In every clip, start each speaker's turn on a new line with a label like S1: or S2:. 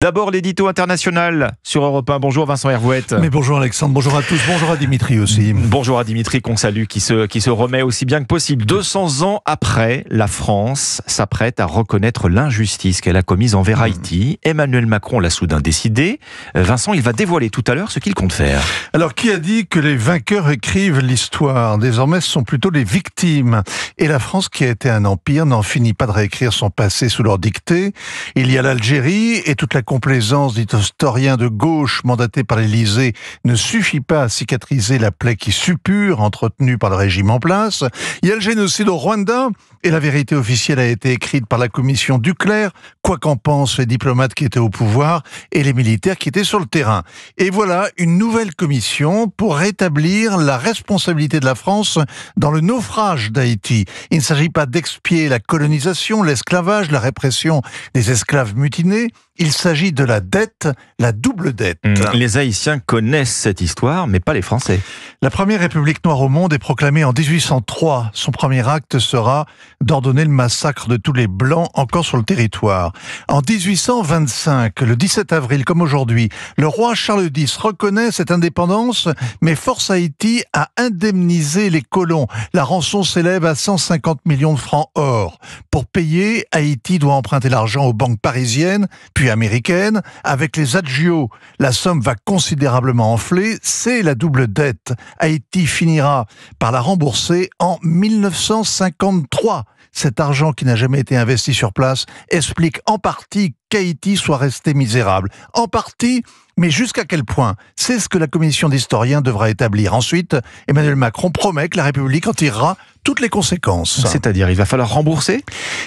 S1: D'abord l'édito international sur Europe 1. Bonjour Vincent Hervouette.
S2: Mais bonjour Alexandre, bonjour à tous, bonjour à Dimitri aussi.
S1: Bonjour à Dimitri qu'on salue, qui se remet aussi bien que possible. 200 ans après, la France s'apprête à reconnaître l'injustice qu'elle a commise envers Haïti. Emmanuel Macron l'a soudain décidé. Vincent, il va dévoiler tout à l'heure ce qu'il compte faire.
S2: Alors qui a dit que les vainqueurs écrivent l'histoire? Désormais ce sont plutôt les victimes. Et la France, qui a été un empire, n'en finit pas de réécrire son passé sous leur dictée. Il y a l'Algérie et toute la complaisance d'historiens de gauche mandatés par l'Élysée ne suffit pas à cicatriser la plaie qui suppure, entretenue par le régime en place. Il y a le génocide au Rwanda et la vérité officielle a été écrite par la commission Duclerc, quoi qu'en pensent les diplomates qui étaient au pouvoir et les militaires qui étaient sur le terrain. Et voilà une nouvelle commission pour rétablir la responsabilité de la France dans le naufrage d'Haïti. Il ne s'agit pas d'expier la colonisation, l'esclavage, la répression des esclaves mutinés. Il s'agit de la dette, la double dette.
S1: Les Haïtiens connaissent cette histoire, mais pas les Français.
S2: La première république noire au monde est proclamée en 1803. Son premier acte sera d'ordonner le massacre de tous les Blancs encore sur le territoire. En 1825, le 17 avril comme aujourd'hui, le roi Charles X reconnaît cette indépendance, mais force Haïti à indemniser les colons. La rançon s'élève à 150 millions de francs or. Pour payer, Haïti doit emprunter l'argent aux banques parisiennes, puis américaines. Avec les agios, la somme va considérablement enfler. C'est la double dette. Haïti finira par la rembourser en 1953. Cet argent qui n'a jamais été investi sur place explique en partie qu'Haïti soit resté misérable. En partie, mais jusqu'à quel point? C'est ce que la commission d'historiens devra établir. Ensuite, Emmanuel Macron promet que la République en tirera toutes les conséquences.
S1: C'est-à-dire, il va falloir rembourser?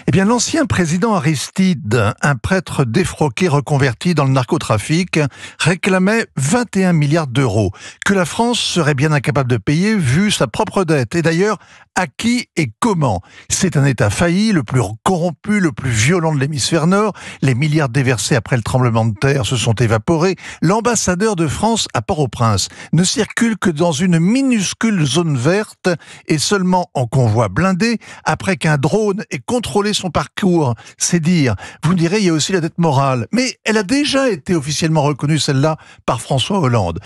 S2: Eh bien, l'ancien président Aristide, un prêtre défroqué reconverti dans le narcotrafic, réclamait 21 milliards d'euros, que la France serait bien incapable de payer vu sa propre dette. Et d'ailleurs, à qui et comment? C'est un État failli, le plus corrompu, le plus violent de l'hémisphère nord. Les milliards déversés après le tremblement de terre se sont évaporés. L'ambassadeur de France à Port-au-Prince ne circule que dans une minuscule zone verte et seulement en convoi blindé après qu'un drone ait contrôlé son parcours. C'est dire. Vous me direz, il y a aussi la dette morale. Mais elle a déjà été officiellement reconnue, celle-là, par François Hollande.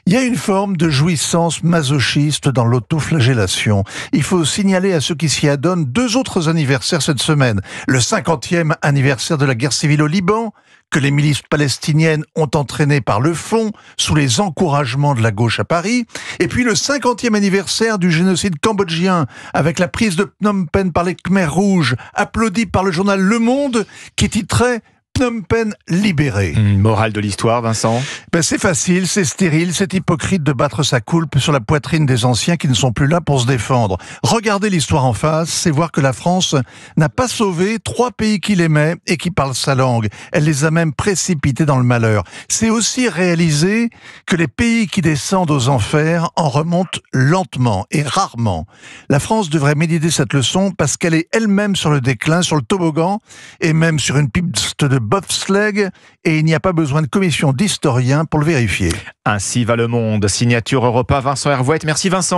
S2: Il y a une forme de jouissance masochiste dans l'autoflagellation. Il faut signaler à ceux qui s'y adonnent 2 autres anniversaires cette semaine. Le 50e anniversaire de la guerre civile au Liban, que les milices palestiniennes ont entraîné par le fond, sous les encouragements de la gauche à Paris, et puis le 50e anniversaire du génocide cambodgien, avec la prise de Phnom Penh par les Khmers rouges, applaudi par le journal Le Monde, qui titrait Phnom Penh libéré.
S1: Morale de l'histoire, Vincent?
S2: C'est facile, c'est stérile, c'est hypocrite de battre sa coulpe sur la poitrine des anciens qui ne sont plus là pour se défendre. Regardez l'histoire en face, c'est voir que la France n'a pas sauvé 3 pays qu'il aimait et qui parlent sa langue. Elle les a même précipités dans le malheur. C'est aussi réaliser que les pays qui descendent aux enfers en remontent lentement et rarement. La France devrait méditer cette leçon parce qu'elle est elle-même sur le déclin, sur le toboggan et même sur une piste de bobsleigh, et il n'y a pas besoin de commission d'historiens pour le vérifier.
S1: Ainsi va le monde. Signature Europe 1, Vincent Hervouette. Merci Vincent.